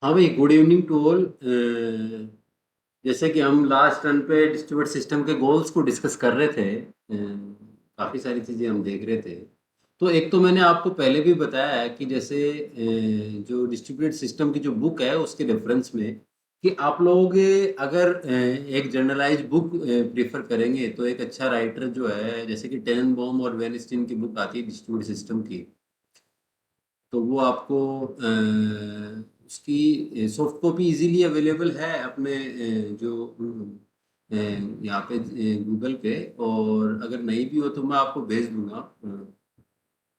हाँ भाई, good evening to all. जैसे कि हम लास्ट रन पे डिस्ट्रीब्यूट सिस्टम के गोल्स को डिस्कस कर रहे थे, काफ़ी सारी चीज़ें हम देख रहे थे। तो एक तो मैंने आपको पहले भी बताया है कि जैसे जो डिस्ट्रीब्यूटेड सिस्टम की जो बुक है उसके रेफरेंस में कि आप लोग अगर एक जर्नलाइज बुक प्रीफर करेंगे तो एक अच्छा राइटर जो है, जैसे कि टेननबॉम और वेनिस्टीन की बुक आती है डिस्ट्रीब्यूटेड सिस्टम की, तो वो आपको उसकी सॉफ्ट कॉपी इजीली अवेलेबल है अपने जो यहाँ पे गूगल पे। और अगर नहीं भी हो तो मैं आपको भेज दूंगा।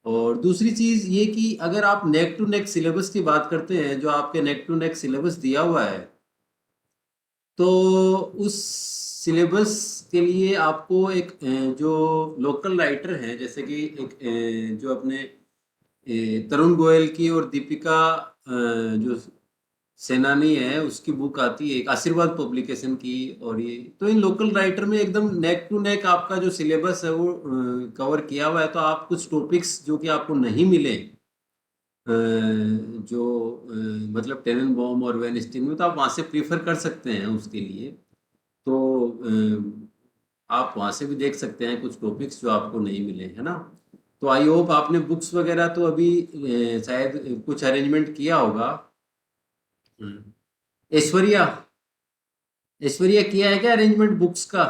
और दूसरी चीज़ ये कि अगर आप नेक टू नेक सिलेबस की बात करते हैं, जो आपके नेक टू नेक सिलेबस दिया हुआ है, तो उस सिलेबस के लिए आपको एक जो लोकल राइटर हैं, जैसे कि एक जो अपने तरुण गोयल की और दीपिका जो सेनानी है उसकी बुक आती है एक आशीर्वाद पब्लिकेशन की। और ये तो इन लोकल राइटर में एकदम नेक टू नेक आपका जो सिलेबस है वो कवर किया हुआ है। तो आप कुछ टॉपिक्स जो कि आपको नहीं मिले जो मतलब टेननबॉम और वेनिस्टीन में, तो आप वहाँ से प्रीफर कर सकते हैं उसके लिए। तो आप वहाँ से भी देख सकते हैं कुछ टॉपिक्स जो आपको नहीं मिले, है ना। तो आई होप आपने बुक्स वगैरह तो अभी शायद कुछ अरेंजमेंट किया होगा। हम्म। ऐश्वर्या, ऐश्वर्या किया है क्या अरेंजमेंट बुक्स का?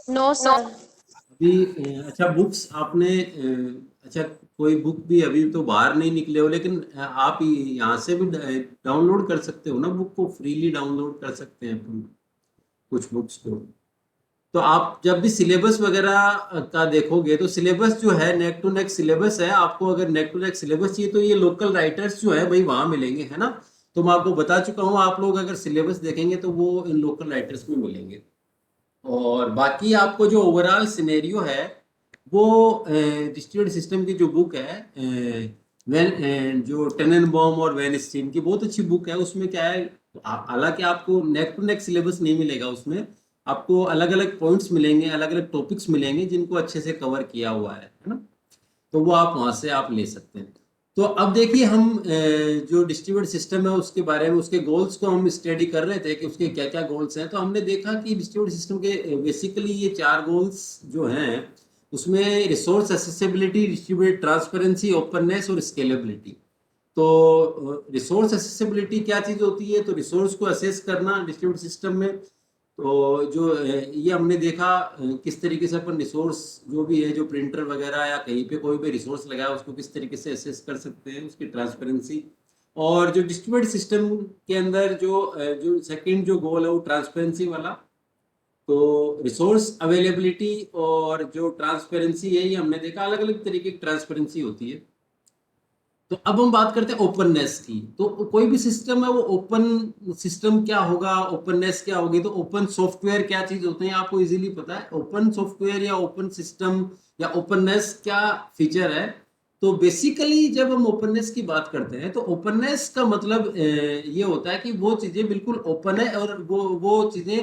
No sir. अभी अच्छा, बुक्स आपने अच्छा, कोई बुक भी अभी तो बाहर नहीं निकले हो, लेकिन आप यहाँ से भी डाउनलोड कर सकते हो ना, बुक को फ्रीली डाउनलोड कर सकते हैं अपन कुछ बुक्स को। तो आप जब भी सिलेबस वगैरह का देखोगे तो सिलेबस जो है नेक टू नेक सिलेबस है। आपको अगर नेक टू नेक सिलेबस चाहिए तो ये लोकल राइटर्स जो है भाई वहां मिलेंगे, है ना। तो मैं आपको बता चुका हूँ, आप लोग अगर सिलेबस देखेंगे तो वो इन लोकल राइटर्स में मिलेंगे। और बाकी आपको जो ओवरऑल सिनेरियो है वो डिस्ट्रीब्यूटेड सिस्टम की जो बुक है जो टेननबॉम और वेनिस्टीन की बहुत अच्छी बुक है। उसमें क्या है, हालांकि आपको नेक टू नेक सिलेबस नहीं मिलेगा उसमें, आपको अलग अलग पॉइंट्स मिलेंगे, अलग अलग टॉपिक्स मिलेंगे जिनको अच्छे से कवर किया हुआ है ना। तो वो आप वहां से आप ले सकते हैं। तो अब देखिए, हम जो डिस्ट्रीब्यूटेड सिस्टम है उसके बारे में, उसके गोल्स को हम स्टडी कर रहे थे कि उसके क्या क्या गोल्स हैं। तो हमने देखा कि डिस्ट्रीब्यूटेड सिस्टम के बेसिकली ये चार गोल्स जो हैं उसमें resource accessibility, distributed transparency, openness और स्केलेबिलिटी। तो रिसोर्स एक्सेसिबिलिटी क्या चीज़ होती है, तो रिसोर्स को असेस करना डिस्ट्रीब्यूटेड सिस्टम में। तो जो ये हमने देखा किस तरीके से अपन रिसोर्स जो भी है, जो प्रिंटर वगैरह या कहीं पे कोई भी रिसोर्स लगाया उसको किस तरीके से असेस कर सकते हैं, उसकी ट्रांसपेरेंसी। और जो डिस्ट्रीब्यूटेड सिस्टम के अंदर जो सेकंड जो गोल है वो ट्रांसपेरेंसी वाला। तो रिसोर्स अवेलेबिलिटी और जो ट्रांसपेरेंसी है, ये हमने देखा अलग अलग तरीके की ट्रांसपेरेंसी होती है। तो अब हम बात करते हैं ओपननेस की। तो कोई भी सिस्टम है वो ओपन सिस्टम क्या होगा, ओपननेस क्या होगी। तो ओपन सॉफ्टवेयर क्या चीज होते हैं आपको इजीली पता है। ओपन सॉफ्टवेयर या ओपन सिस्टम या ओपननेस क्या फीचर है। तो बेसिकली जब हम ओपननेस की बात करते हैं तो ओपननेस का मतलब ये होता है कि वो चीजें बिल्कुल ओपन है और वो चीजें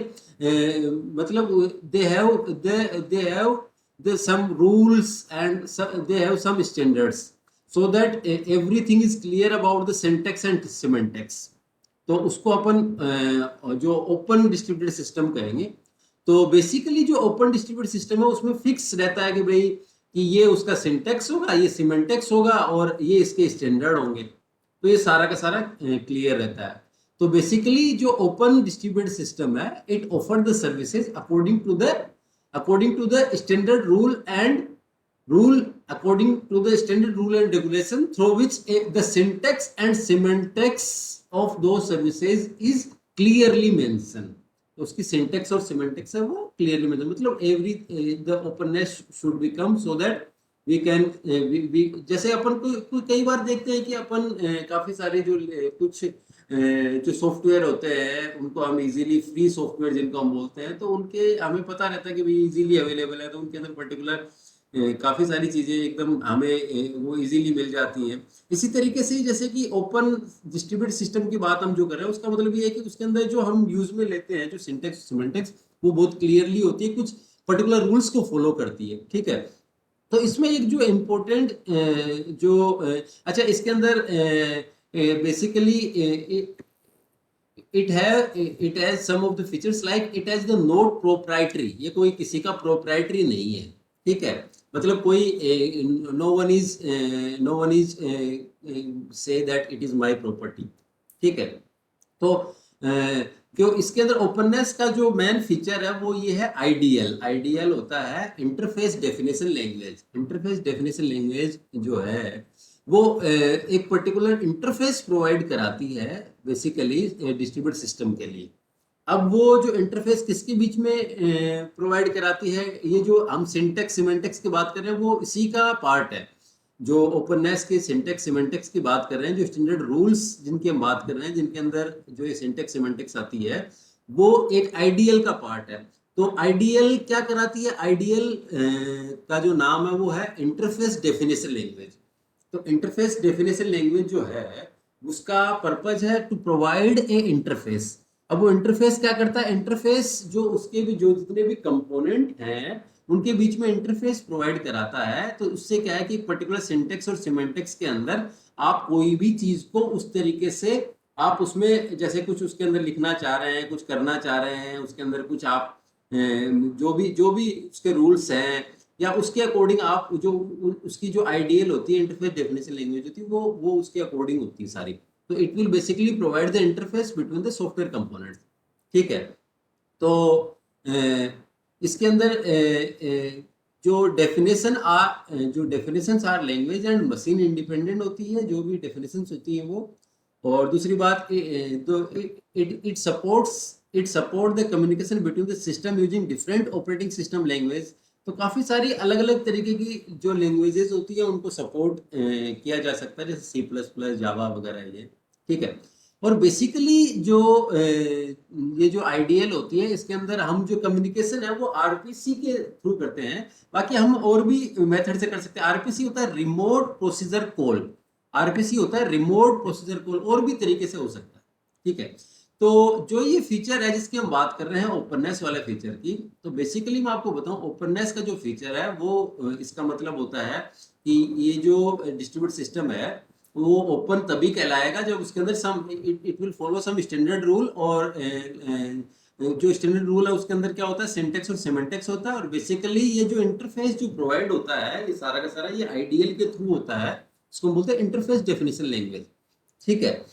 मतलब they have some rules and they have some standards, so that everything is clear about the syntax and semantics। तो उसको अपन जो ओपन डिस्ट्रीब्यूटेड सिस्टम कहेंगे। तो बेसिकली जो ओपन डिस्ट्रीब्यूटेड सिस्टम है उसमें फिक्स रहता है कि भाई कि ये उसका सिंटेक्स होगा, ये सिमेंटेक्स होगा और ये इसके स्टैंडर्ड होंगे। तो ये सारा का सारा क्लियर रहता है। तो बेसिकली जो ओपन डिस्ट्रीब्यूटेड सिस्टम है, it offer the services according to the standard rule according to the standard rule and regulation through which the syntax and semantics of those services is clearly mentioned। तो उसकी syntax और semantics है वो clearly mention, मतलब every the openness should become so that we can जैसे अपन को कई बार देखते हैं कि अपन काफी सारे जो कुछ जो सॉफ्टवेयर होते हैं उनको हम इजीली फ्री सॉफ्टवेयर जिनको हम बोलते हैं, तो उनके हमें पता रहता है कि भाई इजीली अवेलेबल है, तो उनके अंदर पर्टिकुलर काफी सारी चीजें एकदम हमें वो इजीली मिल जाती हैं। इसी तरीके से जैसे कि ओपन डिस्ट्रीब्यूटेड सिस्टम की बात हम जो कर रहे हैं उसका मतलब ये है कि उसके अंदर जो हम यूज में लेते हैं जो सिंटेक्स सिमेंटिक्स वो बहुत क्लियरली होती है, कुछ पर्टिकुलर रूल्स को फॉलो करती है, ठीक है। तो इसमें एक जो इम्पोर्टेंट जो अच्छा इसके अंदर basically it has some of the features like it has the not proprietary, ये कोई किसी का proprietary नहीं है, ठीक है, मतलब कोई no one is say that it is my property, ठीक है। तो क्यों इसके अंदर ओपननेस का जो मेन फीचर है वो ये है आईडीएल। आईडीएल होता है interface definition language. Interface definition language जो है वो एक पर्टिकुलर इंटरफेस प्रोवाइड कराती है बेसिकली डिस्ट्रीब्यूट सिस्टम के लिए। अब वो जो इंटरफेस किसके बीच में प्रोवाइड कराती है, ये जो हम सिंटेक्स सिमेंटेक्स की बात कर रहे हैं वो इसी का पार्ट है। जो ओपननेस के सिंटेक्स सिमेंटेक्स की बात कर रहे हैं, जो स्टैंडर्ड रूल्स जिनकी हम बात कर रहे हैं, जिनके अंदर जो ये सिंटेक्स सिमेंटेक्स आती है वो एक आईडीएल का पार्ट है। तो आईडीएल क्या कराती है, आईडीएल का जो नाम है वो है इंटरफेस डेफिनेशन लैंग्वेज। तो इंटरफेस डेफिनेशन लैंग्वेज जो है उसका पर्पज है टू प्रोवाइड ए इंटरफेस। अब वो इंटरफेस क्या करता है, इंटरफेस जो उसके भी जो जितने भी कंपोनेंट हैं उनके बीच में इंटरफेस प्रोवाइड कराता है। तो उससे क्या है कि पर्टिकुलर सिंटेक्स और सिमेंटेक्स के अंदर आप कोई भी चीज को उस तरीके से आप उसमें जैसे कुछ उसके अंदर लिखना चाह रहे हैं, कुछ करना चाह रहे हैं, उसके अंदर कुछ आप जो भी उसके रूल्स हैं या उसके अकॉर्डिंग आप जो उसकी जो आइडियल होती है इंटरफेस डेफिनेशन लैंग्वेज होती है वो उसके अकॉर्डिंग होती है सारी। तो it will basically provide the interface between the software components, ठीक है। तो इसके अंदर जो definitions are language and machine independent होती है, जो भी डेफिनेशंस होती है वो। और दूसरी बात तो it support the communication between the system using different operating system language. तो काफी सारी अलग अलग तरीके की जो लैंग्वेजेस होती है उनको सपोर्ट किया जा सकता है, जैसे सी प्लस प्लस, जावा वगैरह, ये ठीक है। और बेसिकली जो ये जो आईडीएल होती है इसके अंदर हम जो कम्युनिकेशन है वो आरपीसी के थ्रू करते हैं। बाकी हम और भी मेथड से कर सकते हैं। आरपीसी होता है रिमोट प्रोसीजर कॉल। आरपीसी होता है रिमोट प्रोसीजर कॉल, और भी तरीके से हो सकता है, ठीक है। तो जो ये फीचर है जिसकी हम बात कर रहे हैं ओपननेस वाले फीचर की, तो बेसिकली मैं आपको बताऊं ओपननेस का जो फीचर है वो इसका मतलब होता है कि ये जो डिस्ट्रीब्यूट सिस्टम है वो ओपन तभी कहलाएगा जब उसके अंदर some it will follow some standard rule. और जो स्टैंडर्ड रूल है उसके अंदर क्या होता है, सिंटेक्स और सिमेंटेक्स होता है। और बेसिकली ये जो इंटरफेस जो प्रोवाइड होता है ये सारा का सारा ये आईडीएल के थ्रू होता है, इसको बोलते हैं इंटरफेस डेफिनेशन लैंग्वेज, ठीक है।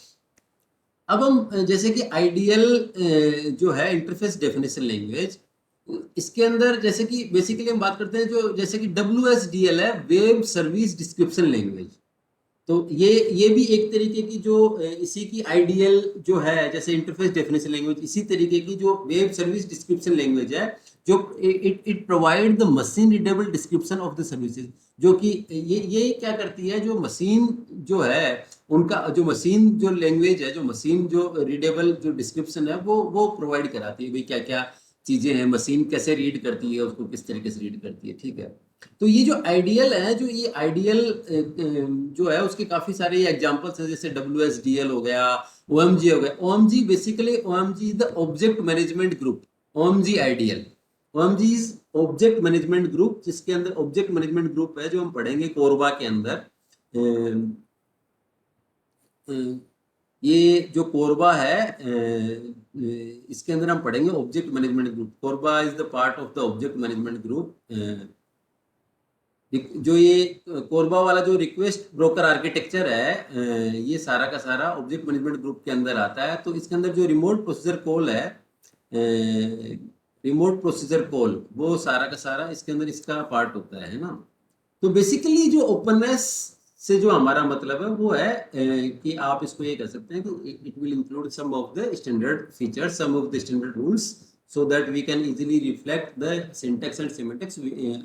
अब हम जैसे कि आईडीएल जो है इंटरफेस डेफिनेशन लैंग्वेज, इसके अंदर जैसे कि बेसिकली हम बात करते हैं जो जैसे कि WSDL है, वेब सर्विस डिस्क्रिप्शन लैंग्वेज। तो ये भी एक तरीके की जो इसी की आइडियल जो है, जैसे इंटरफेस डेफिनेशन लैंग्वेज इसी तरीके की जो वेब सर्विस डिस्क्रिप्शन लैंग्वेज है, जो it provide the machine readable description of the services. जो कि ये क्या करती है, जो मशीन जो है उनका जो मशीन जो लैंग्वेज है, जो मशीन जो रीडेबल जो डिस्क्रिप्शन है वो प्रोवाइड कराती है, भाई क्या क्या चीजें हैं, मशीन कैसे रीड करती है, उसको किस तरीके से रीड करती है, ठीक है। तो ये जो आइडियल है, जो ये आइडियल जो है उसके काफी सारे एग्जांपल्स हैं, जैसे WSDL हो गया, OMG हो गया। OMG basically OMG is the object management group. OMG ideal, OMG is object management group, जिसके अंदर ऑब्जेक्ट मैनेजमेंट ग्रुप है जो हम पढ़ेंगे कोरबा के अंदर। ये जो कोरबा है इसके अंदर हम पढ़ेंगे object management group. Korba is the part of the object management group. जो ये कोरबा वाला जो रिक्वेस्ट ब्रोकर आर्किटेक्चर है ये सारा का सारा ऑब्जेक्ट मैनेजमेंट ग्रुप के अंदर आता है। तो इसके अंदर जो रिमोट प्रोसीजर कॉल है, रिमोट प्रोसीजर कॉल, वो सारा का सारा इसके अंदर इसका पार्ट होता है ना। तो बेसिकली जो ओपननेस से जो हमारा मतलब है वो है कि आप इसको ये कह सकते हैं कि it will include some of the standard features, some of the standard rules, so that we can easily reflect the syntax and semantics,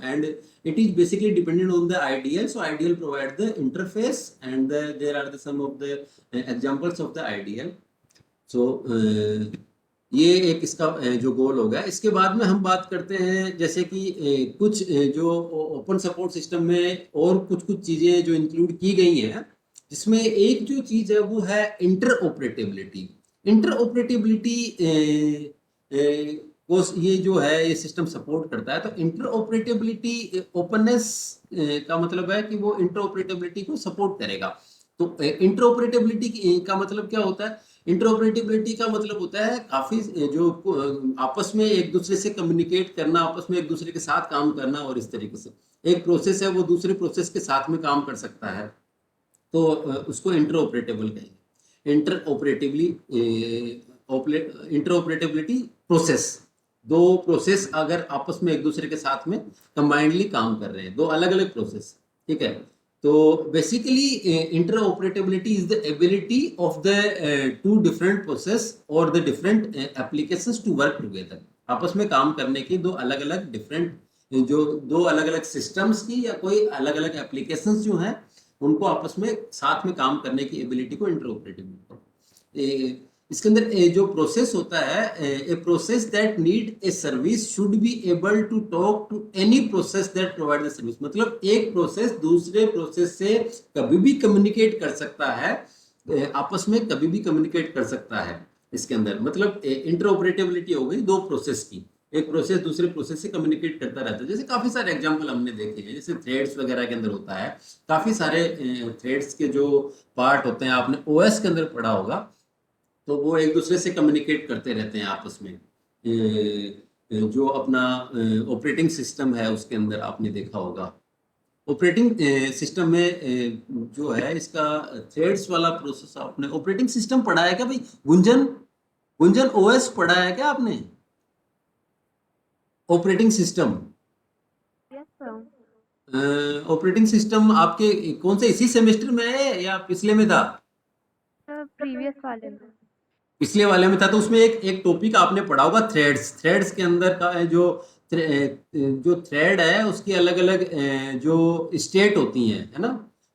and it is basically dependent on the IDL. So IDL provide the interface, and there are some of the examples of the IDL. So ये एक इसका जो गोल होगा। इसके बाद में हम बात करते हैं जैसे कि कुछ जो ओपन सपोर्ट सिस्टम में और कुछ कुछ चीजें जो इंक्लूड की गई हैं, जिसमें एक जो चीज है वो है इंटरऑपरेटेबिलिटी। इंटरऑपरेटेबिलिटी को ये जो है ये सिस्टम सपोर्ट करता है। तो इंटरऑपरेटेबिलिटी ओपननेस का मतलब है कि वो इंटरऑपरेटेबिलिटी को सपोर्ट करेगा। तो इंटरऑपरेटेबिलिटी का मतलब क्या होता है? इंटरऑपरेटेबिलिटी का मतलब होता है काफी जो आपस में एक दूसरे से कम्युनिकेट करना, आपस में एक दूसरे के साथ काम करना, और इस तरीके से एक प्रोसेस है वो दूसरे प्रोसेस के साथ में काम कर सकता है, तो उसको इंटरऑपरेटेबल कहेंगे। इंटरऑपरेटिवली इंटरऑपरेटेबिलिटी प्रोसेस, दो प्रोसेस अगर आपस में एक दूसरे के साथ में कंबाइंडली काम कर रहे हैं, दो अलग अलग प्रोसेस, ठीक है। तो basically interoperability is the ability of the two different process और the different applications to work together, आपस में काम करने की दो अलग अलग डिफरेंट, जो दो अलग अलग सिस्टम्स की या कोई अलग अलग एप्लीकेशंस जो हैं उनको आपस में साथ में काम करने की एबिलिटी को इंटरऑपरेटिबिलिटी। इसके अंदर जो प्रोसेस होता है, a process that need a service should be able to talk to any process that provide the service, मतलब एक प्रोसेस दूसरे प्रोसेस से कभी भी कम्युनिकेट कर सकता है, आपस में कभी भी कम्युनिकेट कर सकता है। इसके अंदर मतलब इंटरऑपरेटेबिलिटी हो गई दो प्रोसेस की, एक प्रोसेस दूसरे प्रोसेस से कम्युनिकेट करता रहता है। जैसे काफी सारे एग्जांपल हमने देखे हैं, जैसे थ्रेड्स वगैरह के अंदर होता है, काफी सारे थ्रेड्स के जो पार्ट होते हैं आपने ओएस के अंदर पढ़ा होगा, तो वो एक दूसरे से कम्युनिकेट करते रहते हैं आपस में। जो अपना ऑपरेटिंग सिस्टम है उसके अंदर आपने देखा होगा, ऑपरेटिंग सिस्टम में जो है इसका थ्रेड्स वाला प्रोसेस, आपने ऑपरेटिंग सिस्टम पढ़ा है क्या भाई? गुंजन, गुंजन ओएस पढ़ा है क्या आपने? Operating system, yes sir. Operating system आपके कौन से इसी सेमेस्टर में है या पिछले में था? सर प्रीवियस वाले में। पिछले वाले में था, तो उसमें एक एक टॉपिक आपने पढ़ा होगा थ्रेड्स, थ्रेड्स के अंदर का जो थ्रेड है उसकी अलग अलग जो स्टेट होती हैं, है ना,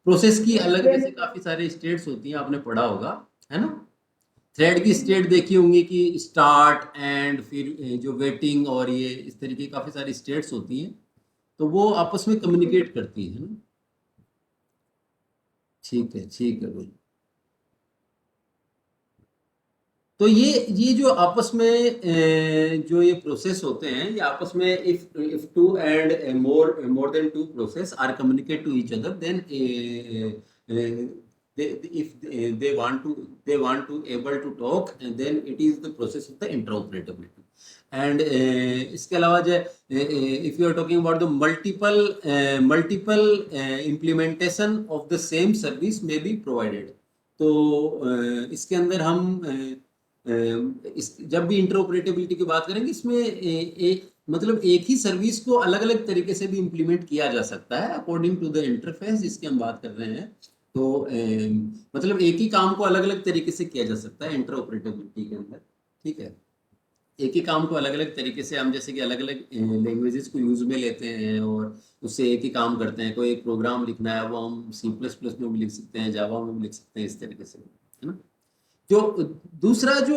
प्रोसेस की अलग, जैसे काफी सारे स्टेट्स होती हैं, आपने पढ़ा होगा, है ना। थ्रेड की स्टेट देखी होंगी कि स्टार्ट एंड, फिर जो वेटिंग, और ये इस तरीके की काफी सारी स्टेट्स होती हैं, तो वो आपस में कम्युनिकेट करती है ना। ठीक है, ठीक है भाई। तो ये जो आपस में जो ये प्रोसेस होते हैं, ये आपस में if two and more than two process are communicate to each other, then if they want to able to talk, and then it is the process of the interoperability. And इसके अलावा जो if you are talking about the multiple implementation of the same service may be provided, तो इसके अंदर हम जब भी interoperability की बात करेंगे, इसमें मतलब एक ही सर्विस को अलग अलग तरीके से भी इम्प्लीमेंट किया जा सकता है अकॉर्डिंग टू द इंटरफेस जिसकी हम बात कर रहे हैं। तो मतलब एक ही काम को अलग अलग तरीके से किया जा सकता है इंटरऑपरेटेबिलिटी के अंदर, ठीक है। एक ही काम को अलग अलग तरीके से हम, जैसे कि अलग अलग लैंग्वेजेस को यूज में लेते हैं और उससे एक ही काम करते हैं। कोई एक प्रोग्राम लिखना है वो हम C++ में भी लिख सकते हैं, जावा में भी लिख सकते हैं, इस तरीके से, है ना। जो दूसरा जो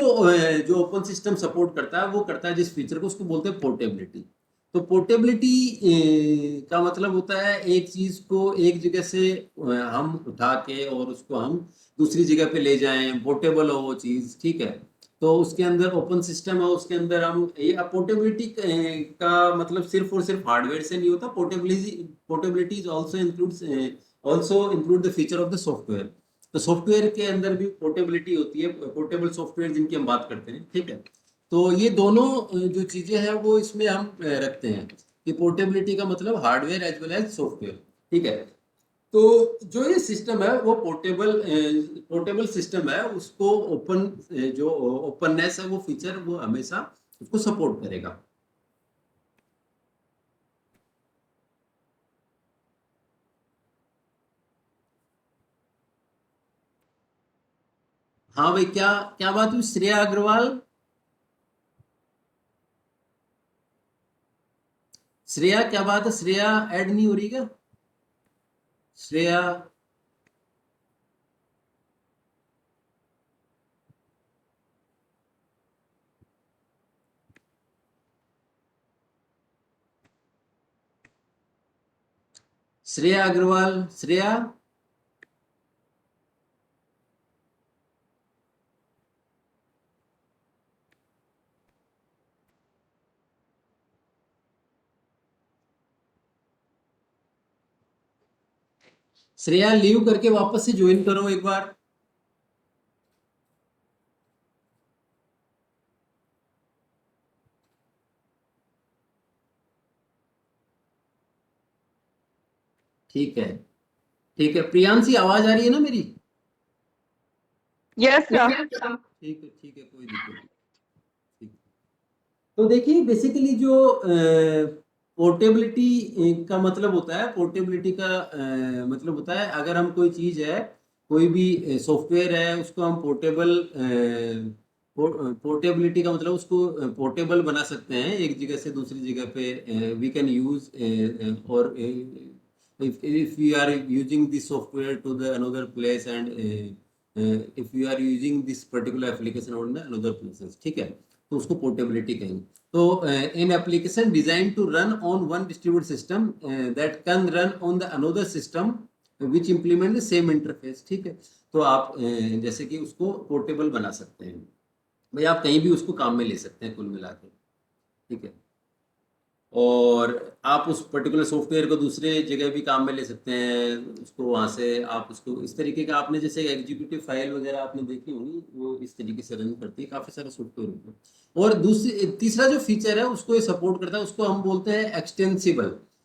ओपन सिस्टम सपोर्ट करता है, वो करता है जिस फीचर को, उसको बोलते हैं पोर्टेबिलिटी। तो पोर्टेबिलिटी का मतलब होता है एक चीज को एक जगह से हम उठा के और उसको हम दूसरी जगह पे ले जाएं, पोर्टेबल हो वो चीज, ठीक है। तो उसके अंदर ओपन सिस्टम है, उसके अंदर हम ये पोर्टेबिलिटी का मतलब सिर्फ और सिर्फ हार्डवेयर से नहीं होता। Portability is also include the feature of the software. तो सॉफ्टवेयर के अंदर भी पोर्टेबिलिटी होती है, पोर्टेबल सॉफ्टवेयर जिनकी हम बात करते हैं, ठीक है। तो ये दोनों जो चीजें हैं वो इसमें हम रखते हैं कि पोर्टेबिलिटी का मतलब hardware as well as software, ठीक है। तो जो ये सिस्टम है वो पोर्टेबल सिस्टम है, उसको ओपन जो ओपननेस है वो फीचर वो हमेशा उसको सपोर्ट करेगा। हाँ भाई, क्या क्या बात हुई श्रेया अग्रवाल? श्रेया क्या बात है? श्रेया ऐड नहीं हो रही क्या? श्रेया, श्रेया अग्रवाल, श्रेया। श्रेया लीव करके वापस से ज्वाइन करो एक बार। ठीक है, ठीक है। प्रियांशी आवाज आ रही है ना मेरी? Yes sir. ठीक है, कोई दिक्कत नहीं। ठीक। तो देखिए बेसिकली जो पोर्टेबिलिटी का मतलब होता है, पोर्टेबिलिटी का मतलब होता है अगर हम कोई चीज़ है, कोई भी सॉफ्टवेयर है, उसको हम पोर्टेबिलिटी का मतलब उसको पोर्टेबल बना सकते हैं एक जगह से दूसरी जगह पे। वी कैन यूज और if we are using this software to the another place and if we are using this particular application on the another places, ठीक है, तो उसको पोर्टेबिलिटी कहेंगे। तो इन application design to run on one distributed system that can run on the another system which implement the same interface, ठीक है। तो आप जैसे कि उसको पोर्टेबल बना सकते हैं भाई, आप कहीं भी उसको काम में ले सकते हैं कुल मिला के, ठीक है। और आप उस पर्टिकुलर सॉफ्टवेयर को दूसरे जगह भी काम में ले सकते हैं, उसको वहाँ से आप उसको इस तरीके का, आपने जैसे एग्जीक्यूटिव फाइल वगैरह आपने देखी होंगी, वो इस तरीके से रन करती है काफ़ी सारे सॉफ्टवेयर को। और तीसरा जो फीचर है उसको ये सपोर्ट करता है, उसको हम बोलते हैं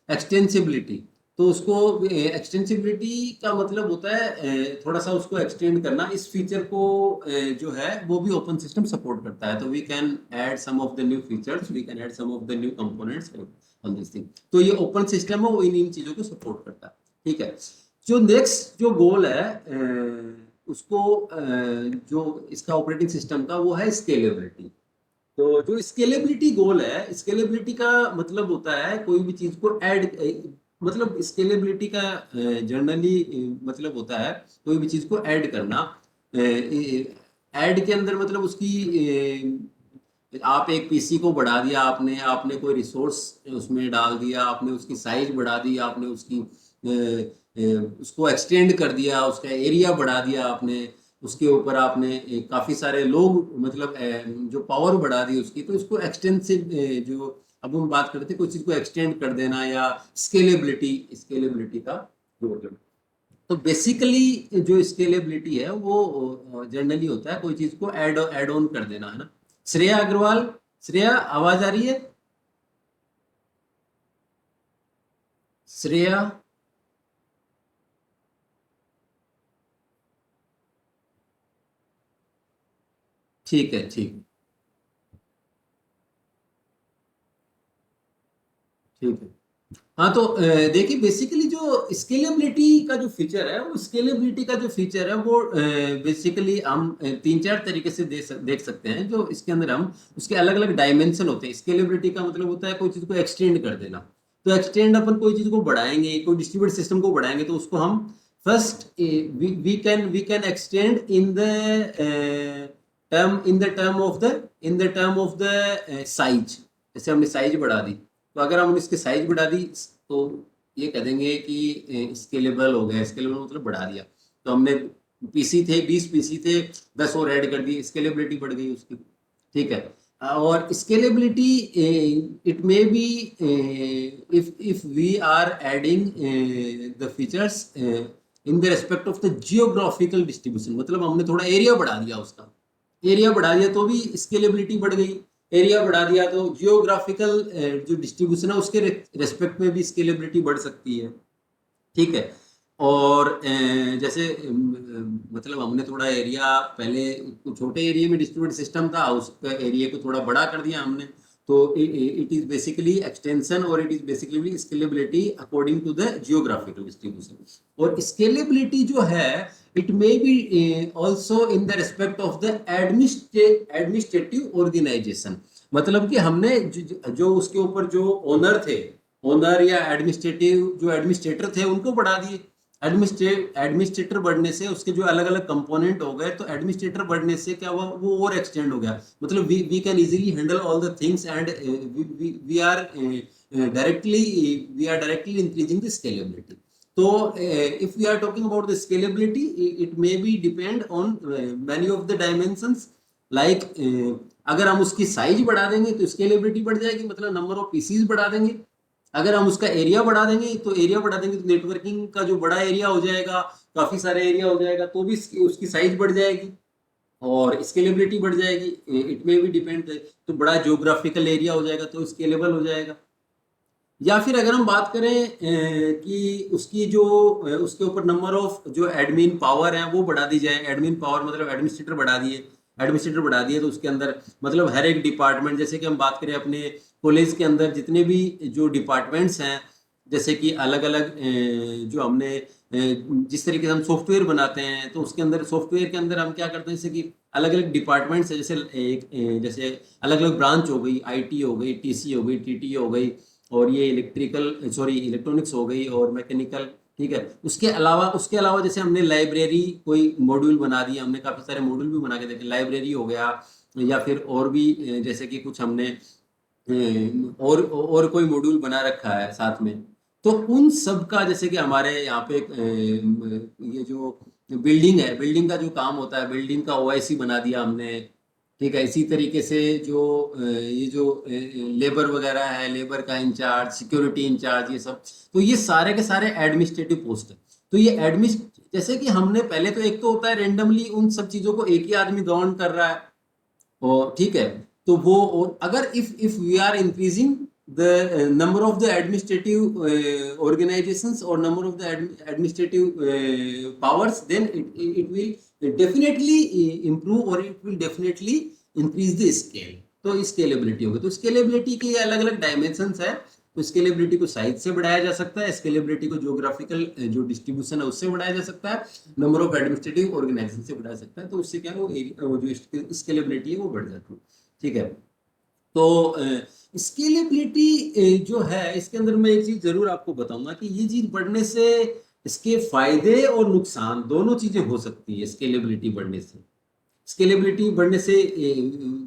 एक्सटेंसिबिलिटी। तो उसको एक्सटेंसिबिलिटी का मतलब होता है थोड़ा सा उसको एक्सटेंड करना। इस फीचर को जो है वो भी ओपन सिस्टम सपोर्ट करता है। तो we can add some of the new features, we can add some of the new components on this thing. तो ये ओपन सिस्टम है, वो इन चीज़ों को सपोर्ट करता है, ठीक है। जो नेक्स्ट जो गोल है उसको जो इसका ऑपरेटिंग सिस्टम का वो है स्केलेबिलिटी। तो जो स्केलेबिलिटी गोल है, स्केलेबिलिटी का मतलब होता है कोई भी चीज को ऐड, मतलब स्केलेबिलिटी का जनरली मतलब होता है कोई भी चीज को ऐड करना। ऐड के अंदर मतलब उसकी आप एक पीसी को बढ़ा दिया, आपने आपने कोई रिसोर्स उसमें डाल दिया, आपने उसकी साइज बढ़ा दी, आपने उसकी उसको एक्सटेंड कर दिया, उसका एरिया बढ़ा दिया आपने, उसके ऊपर आपने काफ़ी सारे लोग मतलब जो पावर बढ़ा दी उसकी। तो इसको एक्सटेंसिव जो अब हम बात करते हैं कोई चीज़ को एक्सटेंड कर देना या स्केलेबिलिटी का जो मतलब। तो बेसिकली जो स्केलेबिलिटी है वो जनरली होता है कोई चीज़ को ऐड ऑन कर देना, है ना। श्रेया अग्रवाल, श्रेया आवाज आ रही है? श्रेया, ठीक है, ठीक ठीक है। हाँ तो देखिए बेसिकली जो स्केलेबिलिटी का जो फीचर है, वो स्केलेबिलिटी का जो फीचर है वो बेसिकली हम तीन चार तरीके से देख सकते हैं। जो इसके अंदर हम उसके अलग अलग डायमेंशन होते हैं। स्केलेबिलिटी का मतलब होता है कोई चीज़ को एक्सटेंड कर देना। तो एक्सटेंड अपन कोई चीज़ को बढ़ाएंगे, कोई डिस्ट्रीब्यूट सिस्टम को बढ़ाएंगे, तो उसको हम first we can extend in the term of the size. जैसे हमने साइज बढ़ा दी, तो अगर हम इसकी साइज बढ़ा दी तो ये कह देंगे कि स्केलेबल हो गया। स्केलेबल मतलब बढ़ा दिया। तो हमने पीसी थे 20 पीसी थे, 10 और ऐड कर दिए, स्केलेबिलिटी बढ़ गई उसकी, ठीक है। और scalability it may be if we are adding the features in the respect of the geographical distribution. मतलब हमने थोड़ा एरिया बढ़ा दिया, उसका एरिया बढ़ा दिया तो भी स्केलेबिलिटी बढ़ गई। एरिया बढ़ा दिया तो जियोग्राफिकल जो डिस्ट्रीब्यूशन है उसके रेस्पेक्ट में भी स्केलेबिलिटी बढ़ सकती है, ठीक है। और जैसे मतलब हमने थोड़ा एरिया, पहले छोटे एरिया में डिस्ट्रीब्यूटेड सिस्टम था, उसका एरिया को थोड़ा बड़ा कर दिया हमने। तो इट इज बेसिकली एक्सटेंशन और it is basically scalability according to the geographical distribution. और स्केलेबिलिटी जो है it may be also in the respect of the administrative organization. मतलब कि हमने जो उसके ऊपर जो ओनर थे, ओनर या एडमिनिस्ट्रेटर थे, उनको बढ़ा दिए। एडमिनिस्ट्रेटर बढ़ने से उसके जो अलग अलग कंपोनेंट हो गए, तो एडमिनिस्ट्रेटर बढ़ने से क्या हुआ, वो और एक्सटेंड हो गया। मतलब we can easily handle all the things and we are directly increasing the scalability. तो if we are talking about the scalability, it may be depend on many of the dimensions like अगर हम उसकी size बढ़ा देंगे तो scalability बढ़ जाएगी, मतलब नंबर ऑफ पीसीज बढ़ा देंगे। अगर हम उसका एरिया बढ़ा देंगे तो नेटवर्किंग का जो बड़ा एरिया हो जाएगा, काफी सारा एरिया हो जाएगा, तो भी उसकी साइज बढ़ जाएगी और स्केलेबिलिटी बढ़ जाएगी। इट में भी डिपेंड है, तो बड़ा ज्योग्राफिकल एरिया हो जाएगा तो स्केलेबल हो जाएगा। या फिर अगर हम बात करें कि उसकी जो उसके ऊपर नंबर ऑफ जो एडमिन पावर है वो बढ़ा दी जाए। एडमिन पावर मतलब एडमिनिस्ट्रेटर बढ़ा दिए तो उसके अंदर मतलब हर एक डिपार्टमेंट, जैसे कि हम बात करें अपने कॉलेज के अंदर जितने भी जो डिपार्टमेंट्स हैं, जैसे कि अलग अलग जो हमने जिस तरीके से हम सॉफ्टवेयर बनाते हैं तो उसके अंदर सॉफ्टवेयर के अंदर हम क्या करते हैं, जैसे कि अलग अलग डिपार्टमेंट्स है, जैसे जैसे अलग अलग ब्रांच हो गई, आईटी हो गई, टीसी हो गई, टीटी हो गई, और ये इलेक्ट्रॉनिक्स हो गई और मैकेनिकल। ठीक है, उसके अलावा जैसे हमने लाइब्रेरी कोई मॉड्यूल बना दिया, हमने काफी सारे मॉड्यूल भी बना के देखे, लाइब्रेरी हो गया, या फिर और भी जैसे कि कुछ हमने और कोई मॉड्यूल बना रखा है साथ में। तो उन सब का जैसे कि हमारे यहाँ पे ये जो बिल्डिंग है, बिल्डिंग का जो काम होता है, बिल्डिंग का ओआईसी बना दिया हमने। ठीक है, इसी तरीके से जो ये जो लेबर वगैरह है, लेबर का इंचार्ज, सिक्योरिटी इंचार्ज, ये सब, तो ये सारे के सारे एडमिनिस्ट्रेटिव पोस्ट है। तो ये एडमिनिस्ट जैसे कि हमने पहले तो एक तो होता है रेंडमली उन सब चीजों को एक ही आदमी गवर्न कर रहा है, और ठीक है, तो वो, और अगर if we are increasing the number of the administrative organizations or number of the administrative powers, then it will definitely improve or it will definitely increase the scale। तो स्केलेबिलिटी होगी, तो स्केलेबिलिटी के अलग अलग डायमेंशंस है। तो scalability को size से बढ़ाया जा सकता है, स्केलेबिलिटी को ज्योग्राफिकल जो डिस्ट्रीब्यूशन है उससे बढ़ाया जा सकता है, नंबर ऑफ एडमिनिस्ट्रेटिव ऑर्गेनाइजेशन से बढ़ा सकता है, तो उससे क्या है, वो जो स्केलेबिलिटी है वो बढ़ जाती है। ठीक है, तो स्केलेबिलिटी जो है इसके अंदर मैं एक चीज जरूर आपको बताऊंगा कि ये चीज बढ़ने से इसके फायदे और नुकसान दोनों चीजें हो सकती है। स्केलेबिलिटी बढ़ने से,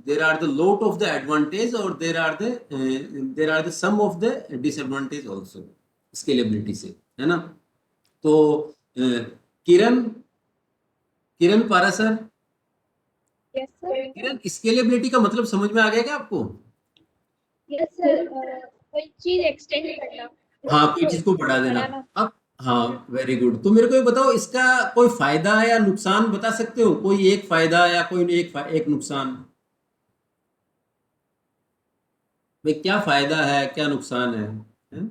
there are the lot of the advantage और there are the some of the disadvantage also scalability से, है ना। तो Kiran Kiran Parashar, yes sir. Kiran, scalability का मतलब समझ में आ गया क्या आपको? यस सर, कोई चीज एक्सटेंड करना, हाँ, कोई चीज को बढ़ा देना। बढ़ाना। अब हाँ, वेरी गुड। तो मेरे को ये बताओ, इसका कोई फायदा या नुकसान बता सकते हो? कोई एक फायदा या कोई एक नुकसान? भाई, क्या फायदा है, क्या नुकसान है, हैं?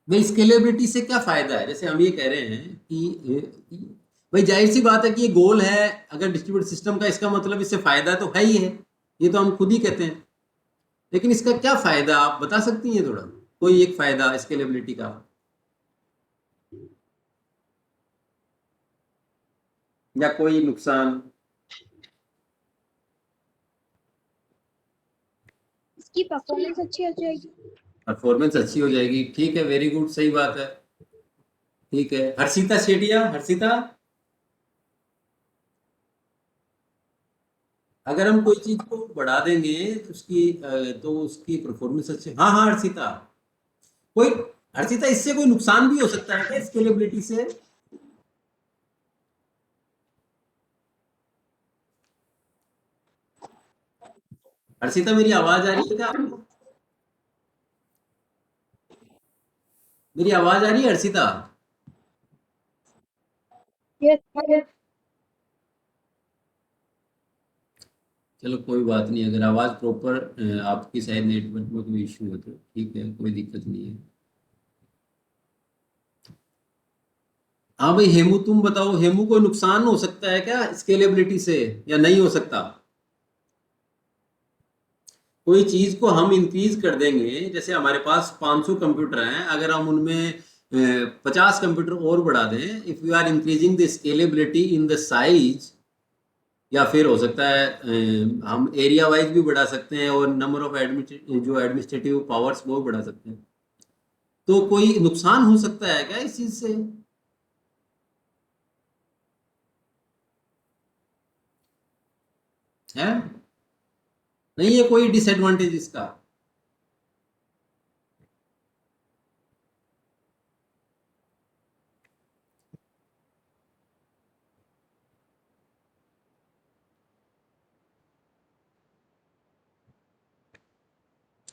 भाई, स्केलेबिलिटी से क्या फायदा है? जैसे हम ये कह रहे हैं कि भाई जाहिर सी बात है कि ये गोल है, अगर डिस्ट्रीब्यूटेड सिस्टम का, इसका मतलब इससे फायदा तो है ही है, ये तो हम खुद ही कहते हैं। लेकिन इसका क्या फायदा आप बता सकती हैं थोड़ा? कोई एक फायदा स्केलेबिलिटी का, या कोई नुकसान? इसकी परफॉर्मेंस अच्छी हो जाएगी। परफॉर्मेंस अच्छी हो जाएगी, ठीक है, वेरी गुड, सही बात है। ठीक है, हर्षिता शेटिया, हर्षिता, अगर हम कोई चीज को बढ़ा देंगे तो उसकी परफॉर्मेंस अच्छी, हाँ हाँ हर्षिता, कोई, हर्षिता, इससे कोई नुकसान भी हो सकता है क्या स्केलेबिलिटी से? हर्षिता, मेरी आवाज आ रही है क्या आपको? मेरी आवाज आ रही है हर्षिता? यस। चलो कोई बात नहीं, अगर आवाज प्रॉपर आपकी शायद नेटवर्क में कोई इश्यू है तो ठीक है, कोई दिक्कत नहीं है। हाँ भाई हेमू, तुम बताओ, हेमू, कोई नुकसान हो सकता है क्या स्केलेबिलिटी से, या नहीं हो सकता? कोई चीज को हम इंक्रीज कर देंगे, जैसे हमारे पास 500 कंप्यूटर हैं, अगर हम उनमें 50 कंप्यूटर और बढ़ा दें, if you are increasing the scalability in the size, या फिर हो सकता है हम एरिया वाइज भी बढ़ा सकते हैं और नंबर ऑफ एडमिनिस्ट्रेटिव पावर्स वो बढ़ा सकते हैं। तो कोई नुकसान हो सकता है क्या इस चीज से? है, नहीं है कोई डिसएडवांटेज इसका?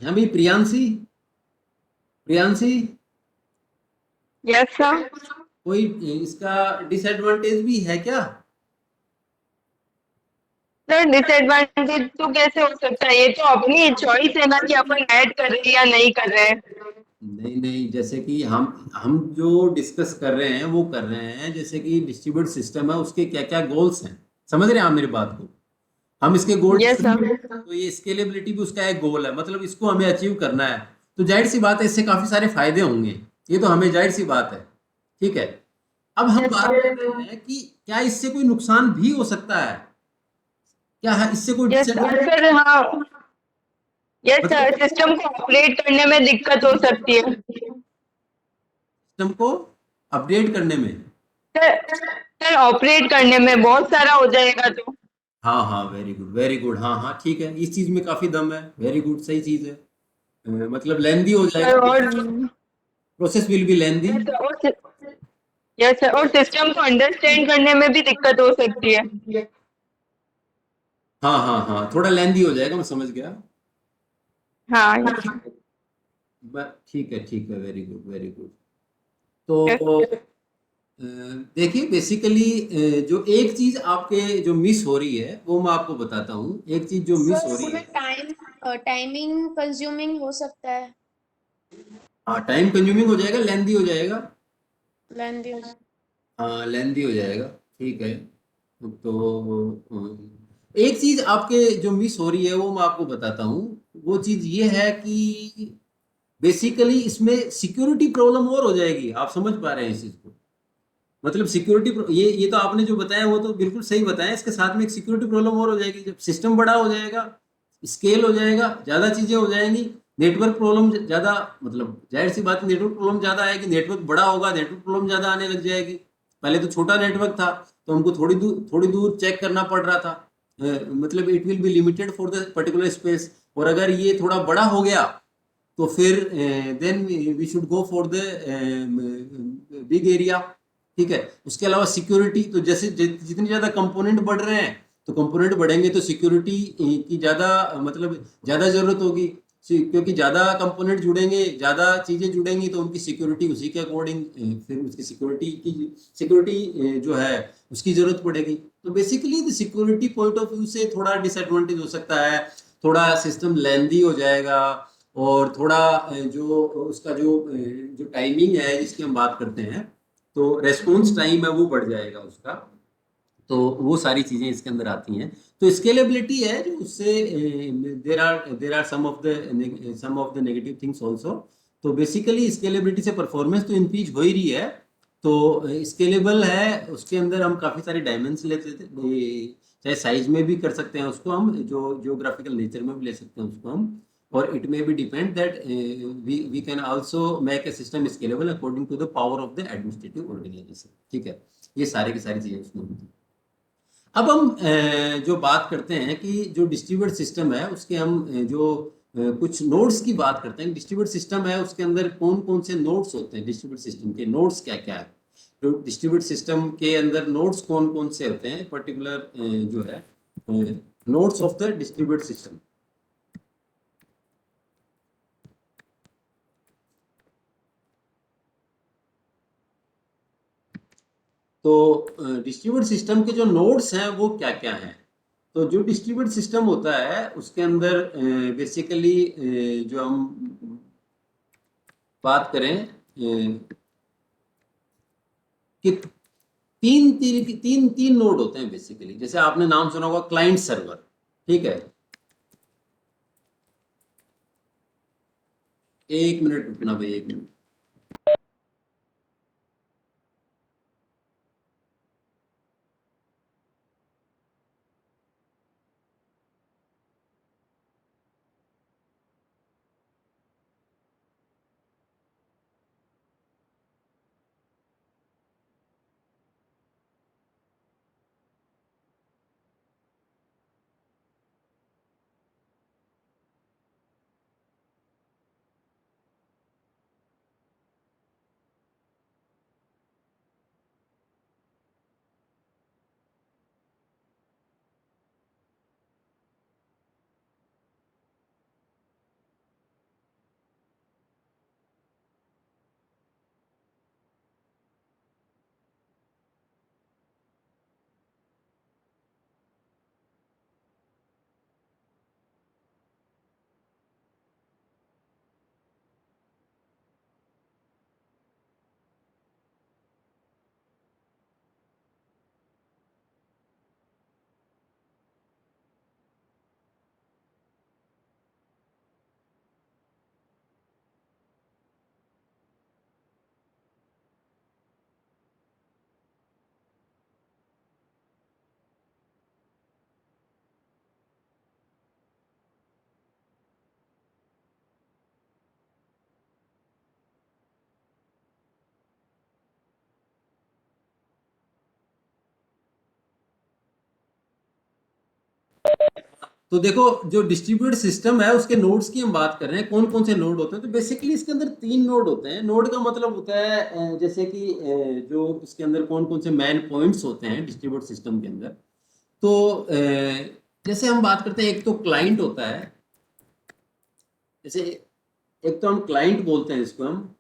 हाँ भाई, प्रियांशी। Priyanshi, yes sir. कोई इसका डिसएडवांटेज भी है क्या? सर डिसएडवांटेज तो कैसे हो सकता है, ये तो अपनी चॉइस है ना कि अपन ऐड कर रहे हैं या नहीं कर रहे हैं। नहीं नहीं, जैसे कि हम जो डिस्कस कर रहे हैं वो कर रहे हैं, जैसे कि डिस्ट्रीब्यूट सिस्टम है उसके क्या क्या गोल्स हैं, समझ रहे हैं आप मेरी बात को? हम इसके गोल यस सर। तो ये स्केलेबिलिटी भी उसका एक गोल है, मतलब इसको हमें अचीव करना है। तो जाहिर सी बात है, इससे काफी सारे फायदे होंगे, ये तो हमें जाहिर सी बात है। ठीक है, अब हम यस बात सर। कर रहे हैं कि क्या इससे कोई नुकसान भी हो सकता है, क्या है इससे कोई यस सर। हाँ। यस मतलब सर, सिस्टम को ऑपरेट करने में दिक्कत हो सकती है। सिस्टम को अपडेट करने में। सर ऑपरेट करने में बहुत सारा हो जाएगा तो। हाँ हाँ, वेरी गुड वेरी गुड, हाँ हाँ ठीक है, इस चीज में काफी दम है, वेरी गुड, सही चीज है। मतलब लेंदी हो सर जाएगा, और process will be lengthy. Yes sir, और यस सर, और सिस्टम को अंडरस्टैंड करने में भी दिक्कत हो सकती है। हाँ हाँ हाँ, थोड़ा लेंदी हो जाएगा, मैं समझ गया। हाँ यस। ठीक है, very good very good. Yes. तो देखिए बेसिकली जो एक चीज आपके जो मिस हो रही है वो मैं आपको बताता हूँ, एक चीज जो मिस सर हो रही इसमें है। टाइमिंग कंज्यूमिंग हो सकता है, हाँ, टाइम कंज्यूमिंग हो जाएगा, लेंदी हो जाएगा। लेंदी हो। हाँ, लेंदी हो जाएगा, ठीक है। तो एक चीज आपके जो मिस हो रही है वो मैं आपको बताता हूँ। वो चीज ये है कि बेसिकली इसमें सिक्योरिटी प्रॉब्लम और हो जाएगी, आप समझ पा रहे हैं इस चीज को? मतलब सिक्योरिटी, ये तो आपने जो बताया वो तो बिल्कुल सही बताया, इसके साथ में एक सिक्योरिटी प्रॉब्लम और हो जाएगी, जब सिस्टम बड़ा हो जाएगा, स्केल हो जाएगा, ज्यादा चीजें हो जाएंगी, नेटवर्क प्रॉब्लम ज्यादा, मतलब जाहिर सी बात है नेटवर्क प्रॉब्लम ज्यादा आएगी, नेटवर्क बड़ा होगा, नेटवर्क प्रॉब्लम ज्यादा आने लग जाएगी। पहले तो छोटा नेटवर्क था, तो हमको थोड़ी दूर चेक करना पड़ रहा था। मतलब it will be limited for the particular space, और अगर ये थोड़ा बड़ा हो गया तो फिर then we should go for the big area. ठीक है, उसके अलावा सिक्योरिटी, तो जैसे जितनी ज्यादा कंपोनेंट बढ़ रहे हैं, तो कंपोनेंट बढ़ेंगे तो सिक्योरिटी की ज्यादा, मतलब ज्यादा जरूरत होगी। क्योंकि ज्यादा कंपोनेंट जुड़ेंगे, ज्यादा चीजें जुड़ेंगी, तो उनकी सिक्योरिटी उसी के अकॉर्डिंग, फिर उसकी सिक्योरिटी जो है उसकी जरूरत पड़ेगी। तो basically security point of view से थोड़ा डिसएडवांटेज हो सकता है, थोड़ा सिस्टम लेंदी हो जाएगा, और थोड़ा जो उसका जो टाइमिंग है जिसकी हम बात करते हैं, तो रेस्पॉन्स टाइम है वो बढ़ जाएगा उसका। तो वो सारी चीजें इसके अंदर आती हैं। तो स्केलेबिलिटी है जो उससे, there are some of the negative things also. तो बेसिकली स्केलेबिलिटी से परफॉर्मेंस तो इंक्रीज हो ही रही है। तो स्केलेबल है, उसके अंदर हम काफी सारे डायमेंशन लेते थे, चाहे साइज में भी कर सकते हैं उसको हम, जो जियोग्राफिकल नेचर में भी ले सकते हैं उसको हम। और it may be depend that we can also make a system scalable according to the power of the administrative organization. ठीक है, ये सारी की सारी चीजें उसमें होती हैं। अब हम जो बात करते हैं कि जो डिस्ट्रीब्यूट सिस्टम है उसके हम कुछ नोड्स की बात करते हैं। डिस्ट्रीब्यूट सिस्टम है उसके अंदर कौन कौन से नोड्स होते हैं, डिस्ट्रीब्यूट सिस्टम के नोड्स क्या क्या है, जो डिस्ट्रीब्यूट सिस्टम के अंदर नोड्स कौन कौन से होते हैं, पर्टिकुलर जो है nodes of the distribute system. तो डिस्ट्रीब्यूट सिस्टम के जो नोड्स हैं वो क्या क्या हैं? तो जो डिस्ट्रीब्यूट सिस्टम होता है उसके अंदर बेसिकली जो हम बात करें कि तीन नोड होते हैं बेसिकली, जैसे आपने नाम सुना होगा क्लाइंट सर्वर। ठीक है, एक मिनट रुकना भाई, एक मिनट। तो देखो जो डिस्ट्रीब्यूटेड सिस्टम है उसके नोड्स की हम बात कर रहे हैं, कौन कौन से नोड होते हैं। तो बेसिकली इसके अंदर 3 नोड होते हैं। नोड का मतलब होता है जैसे कि जो इसके अंदर कौन कौन से मेन पॉइंट्स होते हैं डिस्ट्रीब्यूटेड सिस्टम के अंदर। तो जैसे हम बात करते हैं, एक तो क्लाइंट होता है, जैसे एक तो हम क्लाइंट बोलते हैं इसको हम,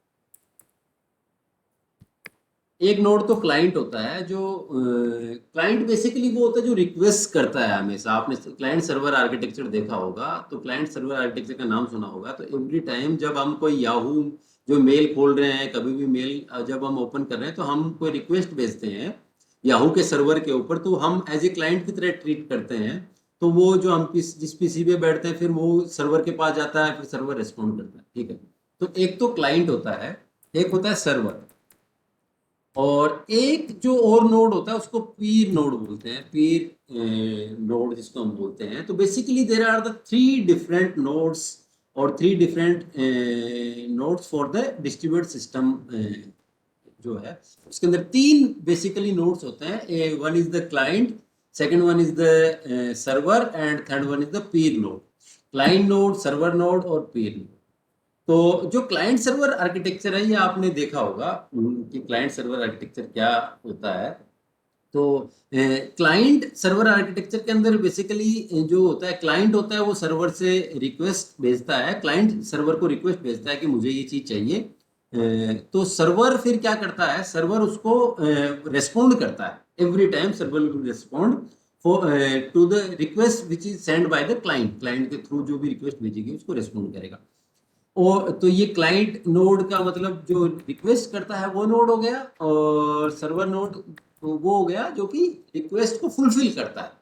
एक नोड तो क्लाइंट होता है। जो क्लाइंट बेसिकली वो होता है जो रिक्वेस्ट करता है हमेशा। आपने क्लाइंट सर्वर आर्किटेक्चर देखा होगा, तो क्लाइंट सर्वर आर्किटेक्चर का नाम सुना होगा। तो एवरी टाइम जब हम कोई याहू जो मेल खोल रहे हैं, कभी भी मेल जब हम ओपन कर रहे हैं, तो हम कोई रिक्वेस्ट भेजते हैं याहू के सर्वर के ऊपर, तो हम एज ए क्लाइंट की तरह ट्रीट करते हैं। तो वो जो हम जिस पीसी पे बैठते हैं, फिर वो सर्वर के पास जाता है, फिर सर्वर रिस्पॉन्ड करता है, ठीक है। तो एक तो क्लाइंट होता है, एक होता है सर्वर, और एक जो और नोड होता है उसको पीर नोड बोलते हैं। पीर नोड जिसको हम बोलते हैं। तो basically there are the 3 different nodes और 3 different nodes for the distributed system जो है। उसके अंदर 3 बेसिकली नोड्स होते हैं। One is the client, second one is the server, and third one is the peer node. Client node, server node और peer node. तो जो क्लाइंट सर्वर आर्किटेक्चर है, ये आपने देखा होगा कि क्लाइंट सर्वर आर्किटेक्चर क्या होता है। तो क्लाइंट सर्वर आर्किटेक्चर के अंदर बेसिकली जो होता है, क्लाइंट होता है वो सर्वर से रिक्वेस्ट भेजता है। क्लाइंट सर्वर को रिक्वेस्ट भेजता है कि मुझे ये चीज़ चाहिए। तो सर्वर फिर क्या करता है, सर्वर उसको रेस्पॉन्ड करता है। Every time server will respond to the request which is send by the client. Client के थ्रू जो भी रिक्वेस्ट भेजेगी उसको रेस्पॉन्ड करेगा। और तो ये क्लाइंट नोड का मतलब जो रिक्वेस्ट करता है वो नोड हो गया, और सर्वर नोड वो हो गया जो कि रिक्वेस्ट को फुलफिल करता है।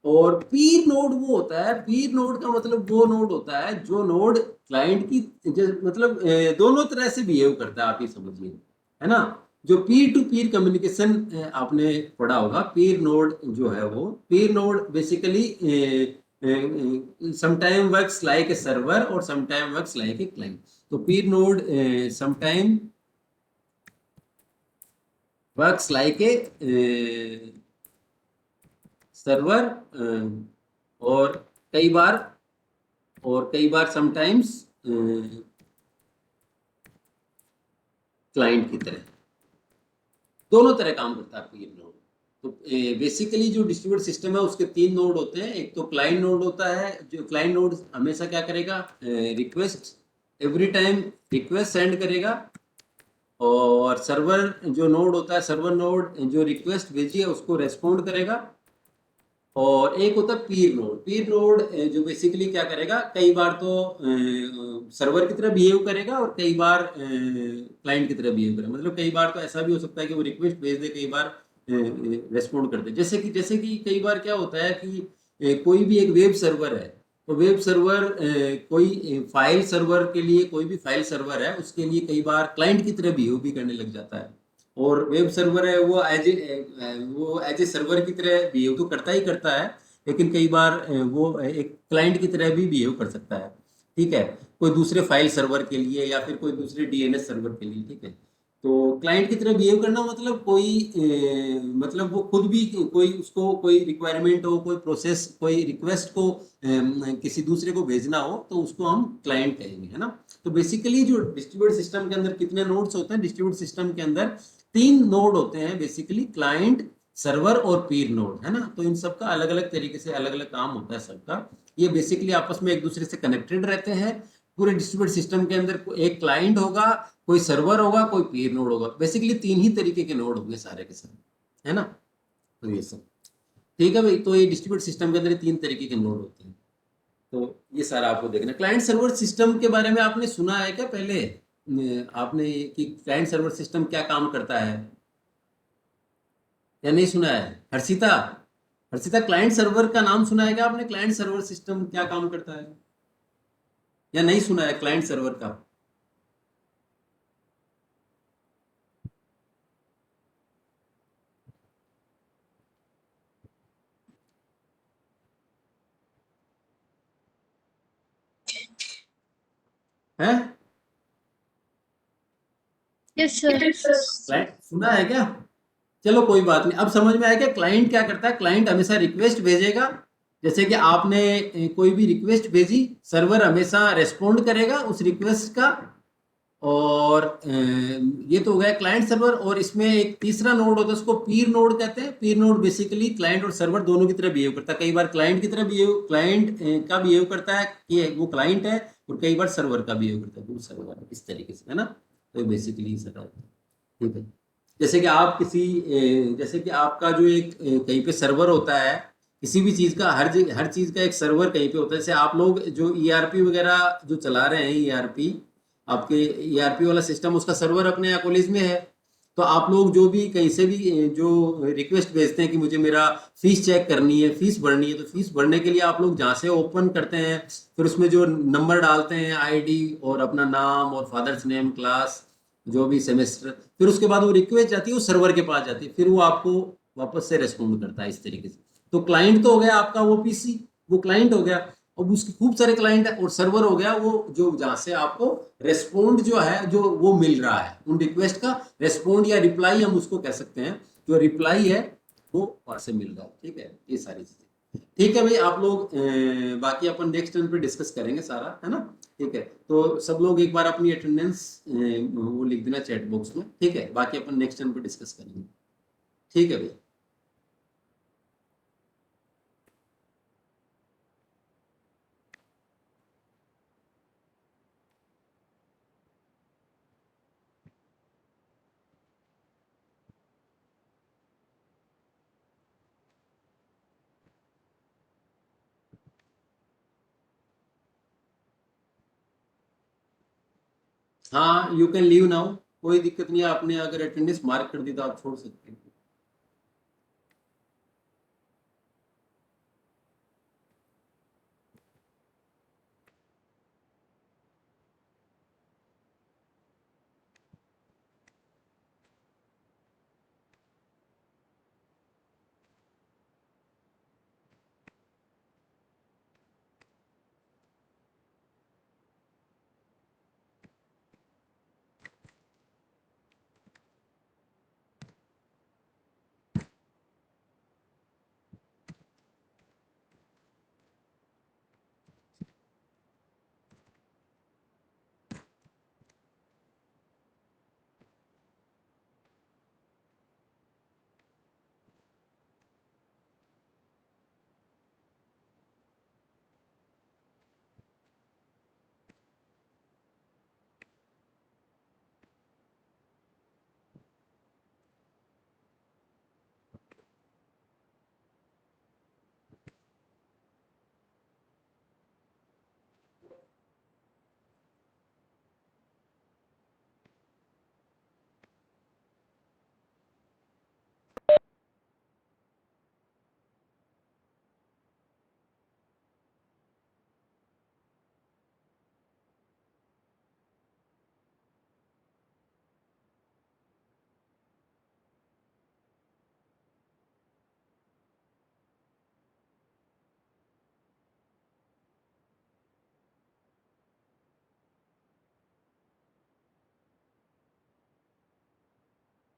और पीर नोड वो होता है, पीर नोड का मतलब वो नोड होता है जो नोड क्लाइंट की मतलब दोनों तरह से बिहेव करता है, आप ये समझिए, है ना। जो पीर टू पीर कम्युनिकेशन आपने पढ़ा होगा। पीर नोड जो है वो, पीर node basically sometime works like a server or sometime works like a client. तो peer node sometime works like a server और कई बार sometimes क्लाइंट की तरह, दोनों तरह काम करता है पीर नोड। तो बेसिकली जो डिस्ट्रीब्यूटेड सिस्टम है उसके 3 नोड होते हैं। एक तो क्लाइंट नोड होता है, जो क्लाइंट नोड हमेशा क्या करेगा, request every time request send करेगा। और सर्वर जो नोड होता है, सर्वर नोड जो रिक्वेस्ट भेजी है उसको रेस्पॉन्ड करेगा। और एक होता है पीर नोड। पीर नोड जो बेसिकली क्या करेगा, कई बार तो सर्वर की तरह बिहेव करेगा और कई बार क्लाइंट की तरह बिहेव करेगा। मतलब कई बार तो ऐसा भी हो सकता है कि वो रिक्वेस्ट भेज दे, कई बार रेस्पॉन्ड कर दे। जैसे कि कई बार क्या होता है कि कोई भी एक वेब सर्वर है, तो वेब सर्वर कोई फाइल सर्वर के लिए, कोई भी फाइल सर्वर है उसके लिए कई बार क्लाइंट की तरह बिहेव भी करने लग जाता है। और वेब सर्वर है वो एज ए सर्वर की तरह बिहेव तो करता ही करता है, लेकिन कई बार वो एक क्लाइंट की तरह भी बिहेव कर सकता है, ठीक है, कोई दूसरे फाइल सर्वर के लिए या फिर कोई दूसरे डीएनएस सर्वर के लिए, ठीक है। तो क्लाइंट की तरह बिहेव करना मतलब मतलब वो खुद भी कोई, उसको कोई रिक्वायरमेंट हो, कोई प्रोसेस, कोई रिक्वेस्ट को किसी दूसरे को भेजना हो, तो उसको हम क्लाइंट कहेंगे, है ना। तो बेसिकली जो डिस्ट्रीब्यूटेड सिस्टम के अंदर कितने नोड्स होते हैं, डिस्ट्रीब्यूटेड सिस्टम के अंदर 3 नोड होते हैं बेसिकली, क्लाइंट, सर्वर और पीर नोड, है ना। तो इन सबका अलग अलग तरीके से अलग अलग काम होता है सबका। ये बेसिकली आपस में एक दूसरे से कनेक्टेड रहते हैं। पूरे डिस्ट्रीब्यूटेड सिस्टम के अंदर एक क्लाइंट होगा, कोई सर्वर होगा, कोई पीर नोड होगा। बेसिकली 3 ही तरीके के नोड होंगे सारे के सारे, है ना। तो ये सब ठीक है भाई। तो ये डिस्ट्रीब्यूटेड सिस्टम के अंदर 3 तरीके के नोड होते हैं। तो ये सारा आपको देखना। क्लाइंट सर्वर सिस्टम के बारे में आपने सुना है क्या पहले, आपने कि क्लाइंट सर्वर सिस्टम क्या काम करता है या नहीं सुना है? हर्षिता क्लाइंट सर्वर का नाम सुना है क्या आपने? क्लाइंट सर्वर सिस्टम क्या काम करता है या नहीं सुना है क्लाइंट सर्वर का? है यस सर। क्लाइंट सुना है क्या? चलो कोई बात नहीं, अब समझ में आया क्या क्लाइंट क्या करता है। क्लाइंट हमेशा रिक्वेस्ट भेजेगा जैसे कि आपने कोई भी रिक्वेस्ट भेजी, सर्वर हमेशा रेस्पॉन्ड करेगा उस रिक्वेस्ट का। और ये तो हो गया क्लाइंट सर्वर। और इसमें एक तीसरा नोड होता है, उसको पीर नोड कहते हैं। पीर नोड बेसिकली क्लाइंट और सर्वर दोनों की तरह बिहेव करता है। कई बार क्लाइंट की तरह बिहेव, क्लाइंट का बिहेव करता है कि वो क्लाइंट है, और कई बार सर्वर का बिहेव करता है वो सर्वर है, इस तरीके से, है ना। तो बेसिकली सर, ठीक है। जैसे कि आप किसी जैसे कि आपका जो एक कहीं पे सर्वर होता है किसी भी चीज़ का, हर चीज़ का एक सर्वर कहीं पे होता है। जैसे आप लोग जो ईआरपी वगैरह जो चला रहे हैं, ईआरपी आपके ईआरपी वाला सिस्टम, उसका सर्वर अपने कॉलेज में है। तो आप लोग जो भी कहीं से भी जो रिक्वेस्ट भेजते हैं कि मुझे मेरा फीस चेक करनी है, फीस भरनी है, तो फीस भरने के लिए आप लोग जहाँ से ओपन करते हैं, फिर उसमें जो नंबर डालते हैं, आईडी और अपना नाम और फादर्स नेम, क्लास, जो भी सेमेस्टर, फिर उसके बाद वो रिक्वेस्ट जाती है, वो सर्वर के पास जाती है, फिर वो आपको वापस से रेस्पॉन्ड करता है इस तरीके से। तो क्लाइंट तो हो गया आपका वो पीसी, वो क्लाइंट हो गया। अब उसके खूब सारे क्लाइंट है, और सर्वर हो गया वो जो जहाँ से आपको रेस्पॉन्ड जो है जो वो मिल रहा है, उन रिक्वेस्ट का रेस्पॉन्ड या रिप्लाई हम उसको कह सकते हैं। जो रिप्लाई है वो वहां से मिल रहा है, ठीक है। ये सारी चीजें ठीक है भाई। आप लोग बाकी अपन नेक्स्ट टर्न पे डिस्कस करेंगे सारा, है ना। ठीक है, तो सब लोग एक बार अपनी अटेंडेंस वो लिख देना चैट बॉक्स में, ठीक है। बाकी अपन नेक्स्ट टर्न पे डिस्कस करेंगे, ठीक है भाई। हाँ, यू कैन लीव नाउ, कोई दिक्कत नहीं है। आपने अगर अटेंडेंस मार्क कर दी तो आप छोड़ सकते हैं।